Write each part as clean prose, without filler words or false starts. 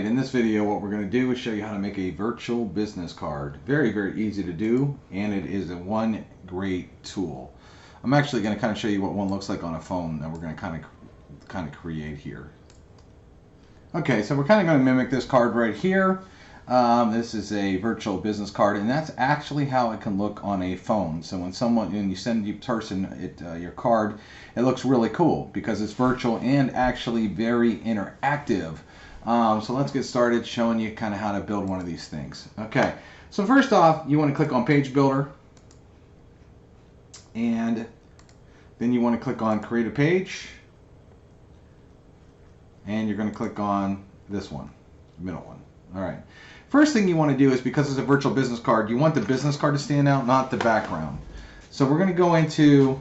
Alright, in this video what we're going to do is show you how to make a virtual business card. Very, very easy to do, and it is one great tool. I'm actually going to kind of show you what one looks like on a phone that we're going to kind of create here. Okay, so we're kind of going to mimic this card right here. This is a virtual business card, and that's actually how it can look on a phone. So when you send the person your card, it looks really cool because it's virtual and actually very interactive. So let's get started showing you kind of how to build one of these things. Okay, so first off, you want to click on Page Builder, and then you want to click on Create a Page, and you're going to click on this one, the middle one. All right. First thing you want to do is, because it's a virtual business card, you want the business card to stand out, not the background. So we're going to go into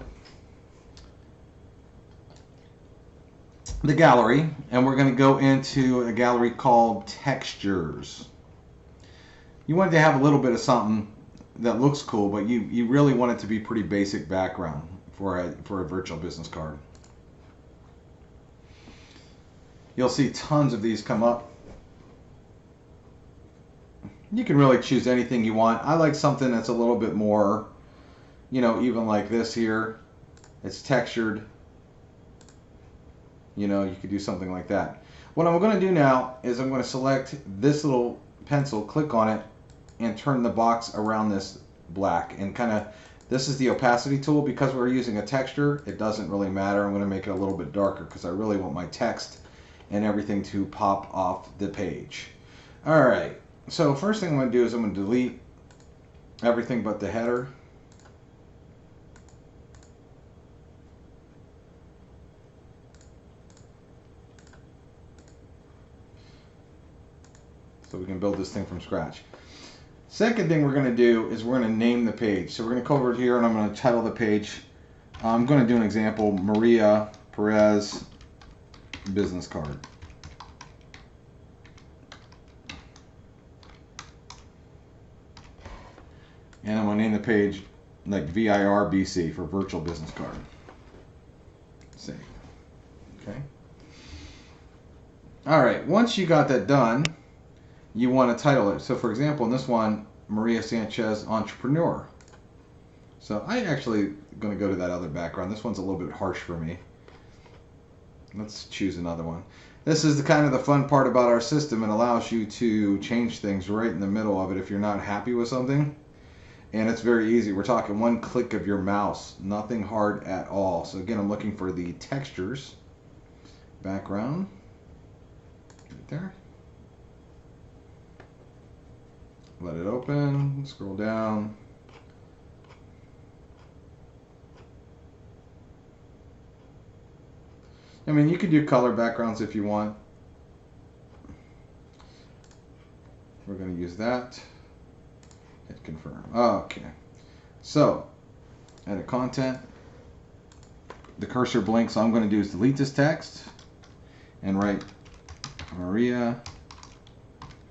the gallery, and we're going to go into a gallery called Textures. You want it to have a little bit of something that looks cool, but you really want it to be pretty basic background for a virtual business card. You'll see tons of these come up. You can really choose anything you want. I like something that's a little bit more, even like this here. It's textured. You could do something like that. What I'm going to do now is I'm going to select this little pencil, click on it, and turn the box around this black. And this is the opacity tool. Because we're using a texture, it doesn't really matter. I'm going to make it a little bit darker because I really want my text and everything to pop off the page. All right. So first thing I'm going to do is I'm going to delete everything but the header. So we can build this thing from scratch. Second thing we're going to do is we're going to name the page. So we're going to go over here and I'm going to title the page. I'm going to do an example, Maria Perez business card. And I'm going to name the page like VIRBC for virtual business card. Save. Okay. All right. Once you got that done, you want to title it. So for example, in this one, Maria Sanchez Entrepreneur. So I actually going to go to that other background. This one's a little bit harsh for me. Let's choose another one. This is the fun part about our system. It allows you to change things right in the middle of it if you're not happy with something. And it's very easy. We're talking one click of your mouse. Nothing hard at all. So again, I'm looking for the textures background. Right there. Let it open. Scroll down. I mean, you could do color backgrounds if you want. We're going to use that. Hit confirm. Okay. So, edit content. The cursor blinks. All I'm going to do is delete this text and write Maria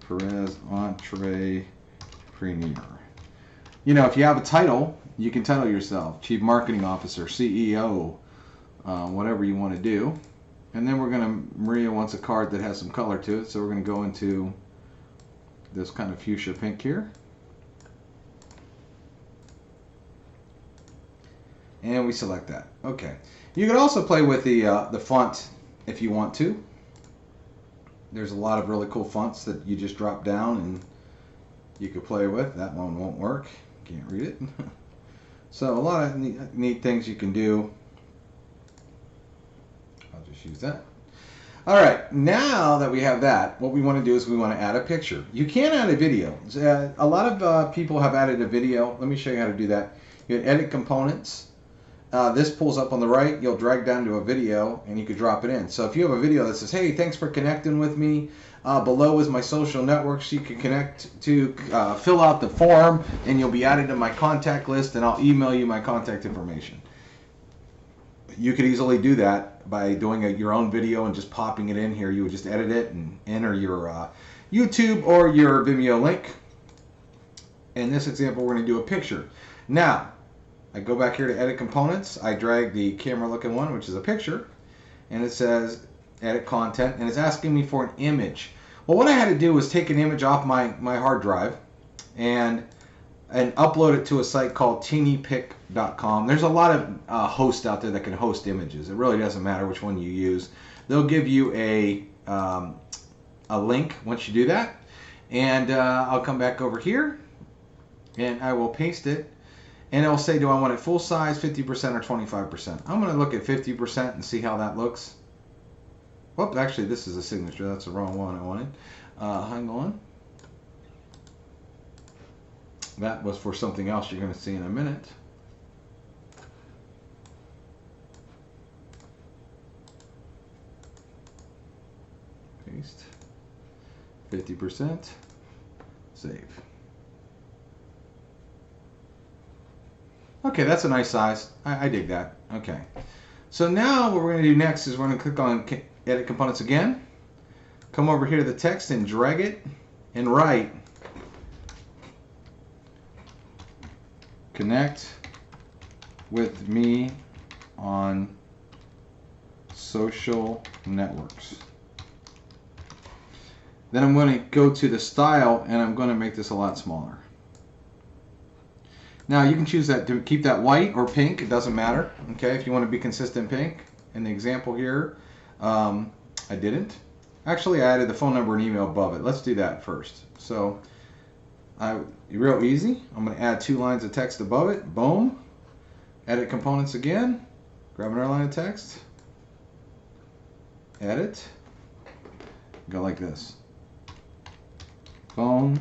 Perez Entrepreneur. If you have a title, you can title yourself Chief Marketing Officer, CEO, whatever you want to do. And then Maria wants a card that has some color to it, so we're going to go into this kind of fuchsia pink here. And we select that. Okay. You can also play with the font if you want to. There's a lot of really cool fonts that you just drop down and you could play with. That one won't work. Can't read it. So a lot of neat things you can do. I'll just use that. All right. Now that we have that, what we want to do is we want to add a picture. You can add a video. A lot of people have added a video. Let me show you how to do that. You can edit components. This pulls up on the right. You'll drag down to a video and you could drop it in. So if you have a video that says, hey, thanks for connecting with me, below is my social networks you can connect to, fill out the form and you'll be added to my contact list and I'll email you my contact information. You could easily do that by doing your own video and just popping it in here. You would just edit it and enter your YouTube or your Vimeo link. In this example, we're going to do a picture. Now, I go back here to edit components. I drag the camera looking one, which is a picture, and it says edit content, and it's asking me for an image. Well, what I had to do was take an image off my hard drive and upload it to a site called teenypic.com. There's a lot of hosts out there that can host images. It really doesn't matter which one you use. They'll give you a link once you do that. And I'll come back over here and I will paste it. And it'll say, do I want it full size, 50% or 25%? I'm going to look at 50% and see how that looks. Whoops, actually this is a signature. That's the wrong one I wanted. Hang on. That was for something else you're going to see in a minute. Paste. 50%. Save. Okay, that's a nice size. I dig that. Okay. So now what we're going to do next is we're going to click on Edit Components again. Come over here to the text and drag it and write connect with me on social networks. Then I'm going to go to the style and I'm going to make this a lot smaller. Now you can choose that to keep that white or pink, it doesn't matter. Okay, if you want to be consistent pink. In the example here, I didn't. Actually, I added the phone number and email above it. Let's do that first. So, real easy. I'm going to add 2 lines of text above it. Boom. Edit components again. Grab another line of text. Edit. Go like this. Phone.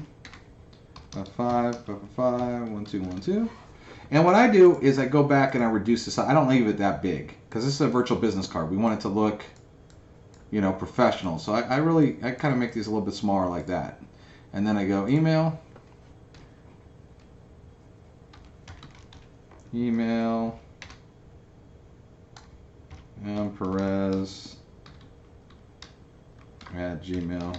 5551212. And what I do is I go back and I reduce the size. I don't leave it that big because this is a virtual business card. We want it to look, you know, professional. So I kind of make these a little bit smaller like that. And then I go email. Email. Perez at gmail.com.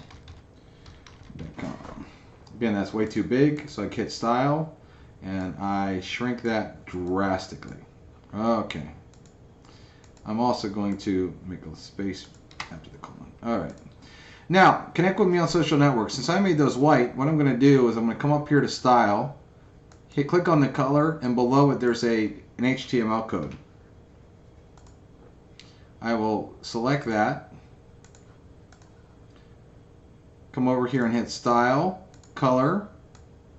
Again, that's way too big, so I hit style and I shrink that drastically. Okay. I'm also going to make a space after the colon. Alright. Now, connect with me on social networks. Since I made those white, what I'm going to do is I'm going to come up here to style, click on the color, and below it there's an HTML code. I will select that, come over here and hit style, color,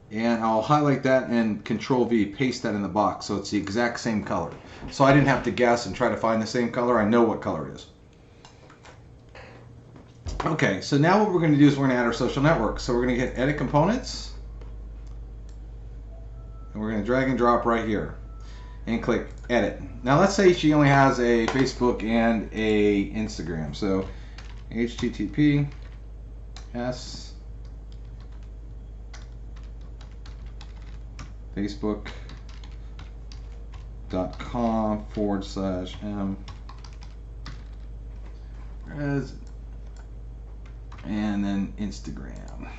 and I'll highlight that and Control V, paste that in the box so it's the exact same color. So I didn't have to guess and try to find the same color. I know what color it is. Okay, so now what we're going to do is we're going to add our social network. So we're going to hit Edit Components, and we're going to drag and drop right here and click Edit. Now let's say she only has a Facebook and a Instagram. So HTTPS facebook.com/m and then Instagram.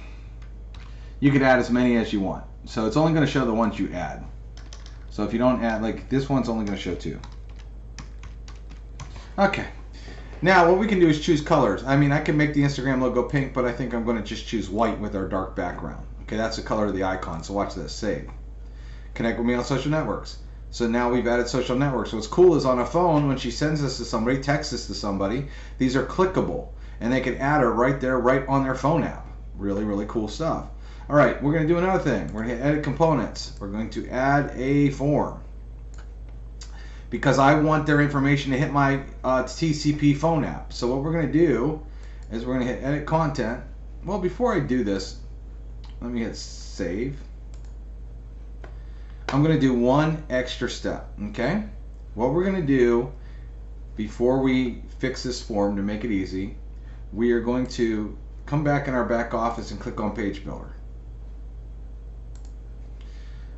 You could add as many as you want. So it's only going to show the ones you add. So if you don't add, like this one's only going to show 2. Okay. Now what we can do is choose colors. I mean, I can make the Instagram logo pink, but I think I'm going to just choose white with our dark background. Okay, that's the color of the icon. So watch this. Save. Connect with me on social networks. So now we've added social networks. What's cool is on a phone, when she sends this to somebody, texts this to somebody, these are clickable. And they can add her right there, right on their phone app. Really, really cool stuff. All right, we're going to do another thing. We're going to edit components. We're going to add a form. Because I want their information to hit my TCP phone app. So what we're going to do is we're going to hit edit content. Well, before I do this, let me hit save. I'm going to do one extra step, okay? What we're going to do before we fix this form to make it easy, we are going to come back in our back office and click on Page Builder.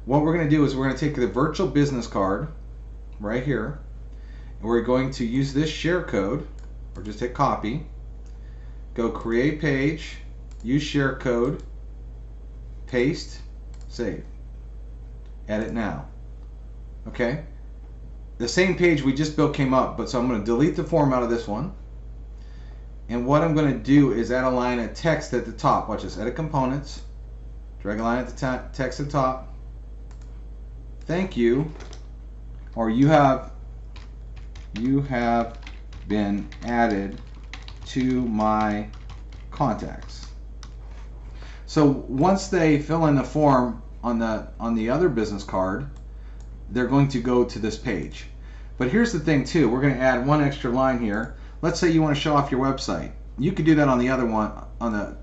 What we're going to do is we're going to take the virtual business card right here, and we're going to use this share code, or just hit copy, go create page, use share code, paste, save. Edit now. Okay? The same page we just built came up, but so I'm going to delete the form out of this one. And what I'm going to do is add a line of text at the top. Watch this. Edit components. Drag a line at the text at the top. Thank you. Or you have been added to my contacts. So once they fill in the form on the other business card, they're going to go to this page. But here's the thing too, we're going to add one extra line here. Let's say you want to show off your website. You could do that on the other one, on the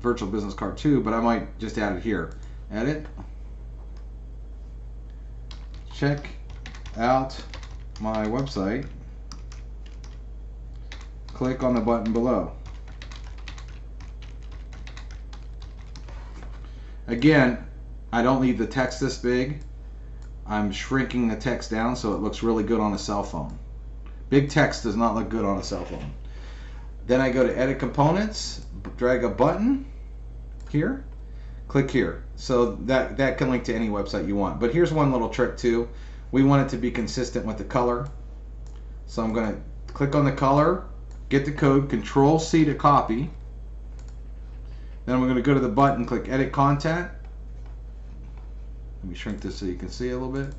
virtual business card too, but I might just add it here. Edit. Check out my website. Click on the button below. Again, I don't leave the text this big. I'm shrinking the text down so it looks really good on a cell phone. Big text does not look good on a cell phone. Then I go to Edit Components, drag a button here, click here. So that can link to any website you want. But here's one little trick too. We want it to be consistent with the color. So I'm going to click on the color, get the code, Control-C to copy. Then I'm going to go to the button, click Edit Content. Let me shrink this so you can see a little bit.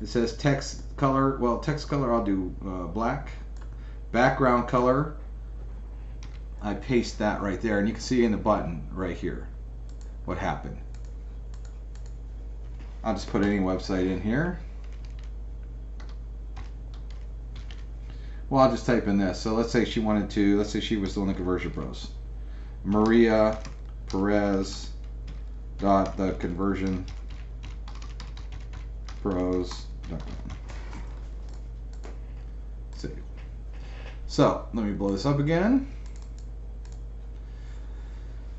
It says text color. Well, text color I'll do black. Background color, I paste that right there, and you can see in the button right here what happened. I'll just put any website in here. Well, I'll just type in this. So let's say she wanted to, let's say she was doing the Conversion Pros. Maria Perez dot the Conversion Pros.com. Save. So let me blow this up again.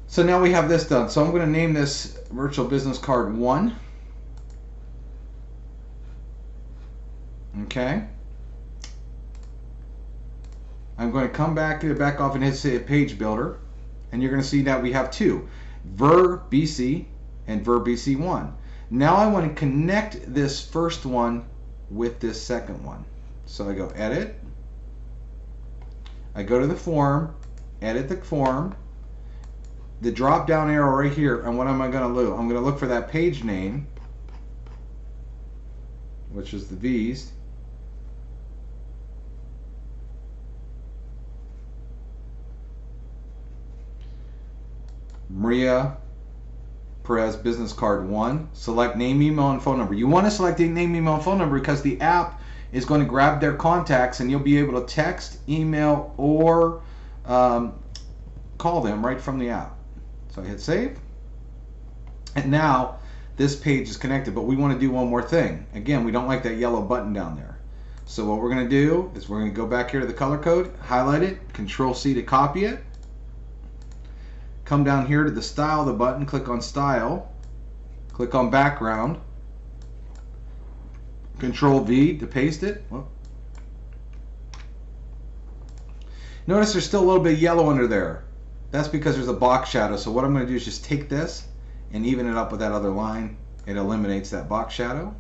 So now we have this done. So I'm going to name this virtual business card 1. Okay. I'm going to come back off and hit Page Builder, and you're going to see that we have 2, VER-BC and VER-BC1. Now I want to connect this first one with this second one. So I go Edit. I go to the form, edit the form, the drop down arrow right here, and what am I going to do? I'm going to look for that page name, which is the V's. Maria Perez Business Card 1. Select name, email, and phone number. You want to select the name, email, and phone number because the app is going to grab their contacts and you'll be able to text, email, or call them right from the app. So I hit save. And now this page is connected, but we want to do one more thing. Again, we don't like that yellow button down there. So what we're going to do is we're going to go back here to the color code, highlight it, Control-C to copy it. Come down here to the style of the button, click on style, click on background, Control-V to paste it. Whoop. Notice there's still a little bit of yellow under there. That's because there's a box shadow. So what I'm going to do is just take this and even it up with that other line. It eliminates that box shadow.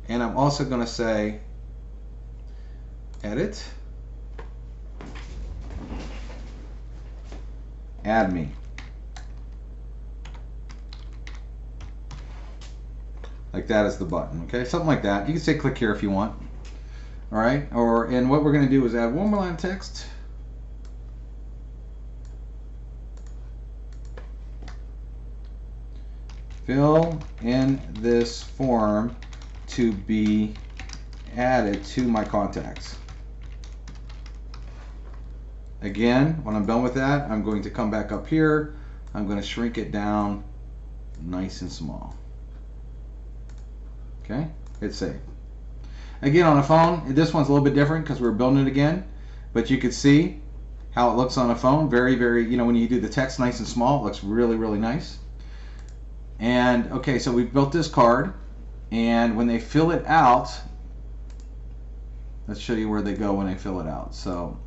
And I'm also going to say Edit, Add Me. Like that is the button, okay? Something like that. You can say click here if you want. All right, and what we're going to do is add one more line of text. Fill in this form to be added to my contacts. Again, when I'm done with that, I'm going to come back up here. I'm going to shrink it down nice and small. Okay, hit save. Again, on a phone, this one's a little bit different because we're building it again, but you can see how it looks on a phone. Very, very, you know, when you do the text nice and small, it looks really, really nice. And okay, so we've built this card, and when they fill it out, let's show you where they go when they fill it out. So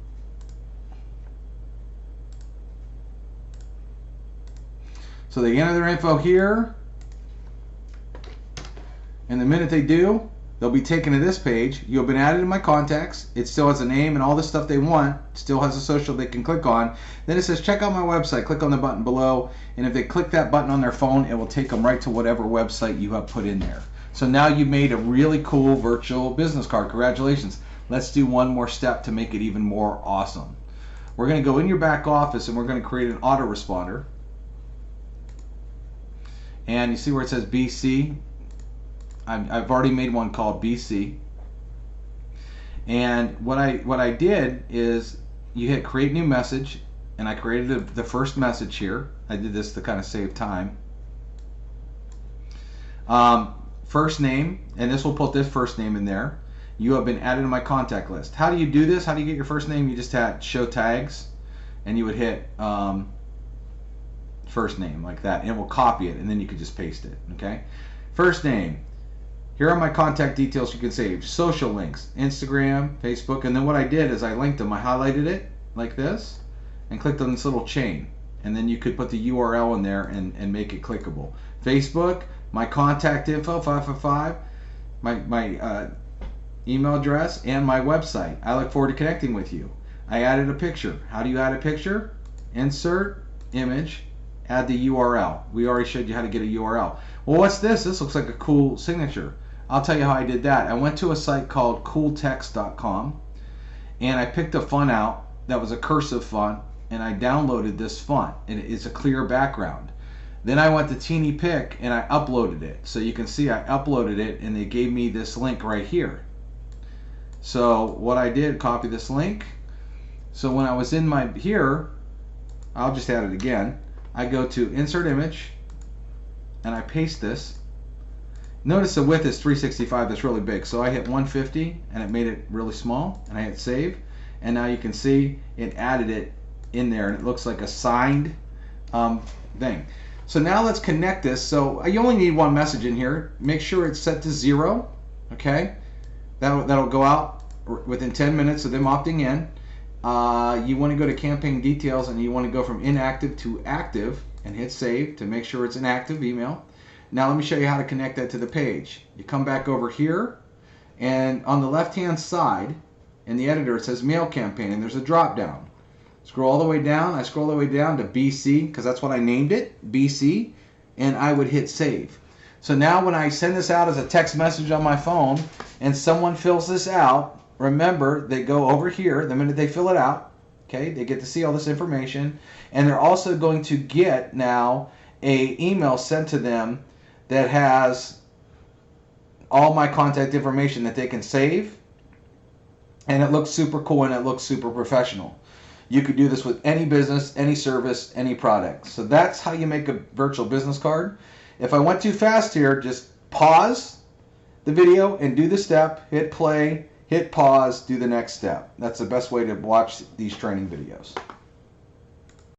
they enter their info here, and the minute they do, They'll be taken to this page. You've been added to my contacts. It still has a name and all the stuff they want. Still has a social they can click on. Then it says check out my website. Click on the button below, and if they click that button on their phone, it will take them right to whatever website you have put in there. So now you've made a really cool virtual business card. Congratulations. Let's do one more step to make it even more awesome. We're going to go in your back office and we're going to create an autoresponder. And you see where it says BC? I've already made one called BC. And what I did is you hit create new message, and I created the first message here. I did this to kind of save time. First name, and this will put this first name in there. You have been added to my contact list. How do you do this? How do you get your first name? You just hit show tags, and you would hit first name like that, and it will copy it, and then you could just paste it. Okay, first name. Here are my contact details you can save. Social links, Instagram, Facebook, and then what I did is I linked them. I highlighted it like this and clicked on this little chain, and then you could put the URL in there and make it clickable. Facebook, my contact info, 555, my email address, and my website. I look forward to connecting with you. I added a picture. How do you add a picture? Insert, image, add the URL. We already showed you how to get a URL. Well, what's this? This looks like a cool signature. I'll tell you how I did that. I went to a site called cooltext.com, and I picked a font out that was a cursive font, and I downloaded this font, and it's a clear background. Then I went to Teeny Pick and I uploaded it. So you can see I uploaded it, and they gave me this link right here. So what I did, copy this link. So when I was in my here, I'll just add it again. I go to insert image and I paste this. Notice the width is 365. That's really big. So I hit 150 and it made it really small, and I hit save, and now you can see it added it in there, and it looks like a signed thing. So now let's connect this. So you only need one message in here. Make sure it's set to 0. Okay, that'll go out within 10 minutes of them opting in. You want to go to campaign details, and you want to go from inactive to active and hit save to make sure it's an active email. Now let me show you how to connect that to the page. You come back over here, and on the left hand side in the editor it says mail campaign, and there's a drop down. Scroll all the way down. I scroll all the way down to BC because that's what I named it, BC, and I would hit save. So now when I send this out as a text message on my phone and someone fills this out, remember, they go over here the minute they fill it out. Okay, they get to see all this information, and they're also going to get now a email sent to them that has all my contact information that they can save, and it looks super cool and it looks super professional. You could do this with any business, any service, any product. So that's how you make a virtual business card. If I went too fast here, just pause the video and do the step, hit play, hit pause, do the next step. That's the best way to watch these training videos.